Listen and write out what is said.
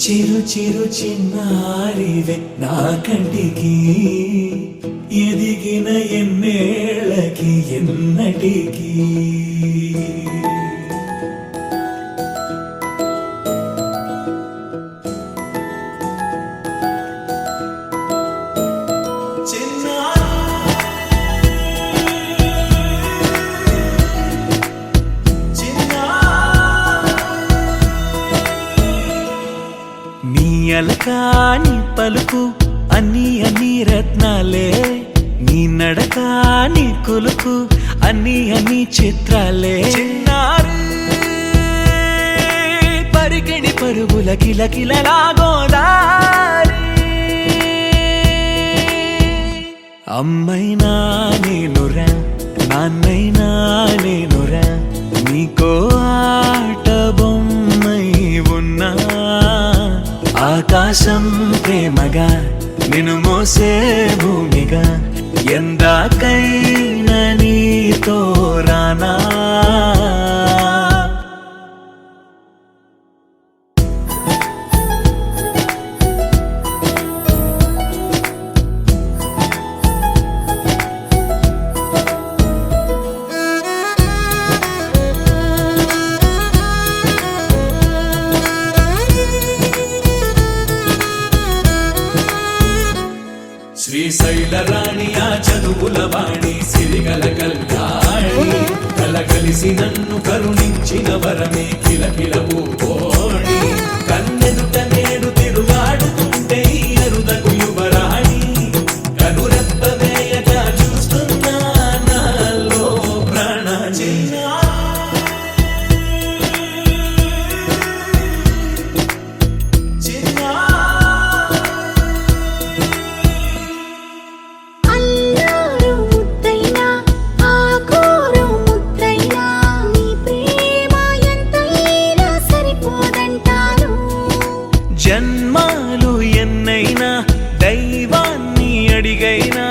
చిరు చిరు చిన్నారివే నా కంటికి ఎదిగిన ఎన్నేళ్ళకి ఎన్నటికి అలకాని పలుకు అన్ని అన్ని రత్నాలే నీ నడకాని కులుకు అన్ని అన్ని చిత్రాలే చిన్నారు పరికిణి పరుగుల కిలకిలలాగోదారి అమ్మైనా నేనురా నాన్నైనా నేనురా నీకో ఆట బొమ్మై ఉన్నా ఆకాశం ప్రేమగా నిన్ను మోసే భూమిగా ఎందాకైనా నీతో రానా శ్రీశైల రాణి ఆ చదువుల వాణి సిరిగల కల్యాణి కలగలిసి నన్ను కరుణించిన వరమే కిలకిల పూకోణి కన్నెదుట నేడు తిరుగాడుతుంటే ఈ అరుదకు యువరాణి కనురెప్ప వేయక చూస్తున్నా నాలో ప్రాణ జన్మాలు ఎన్నైనా దైవాన్ని అడిగైనా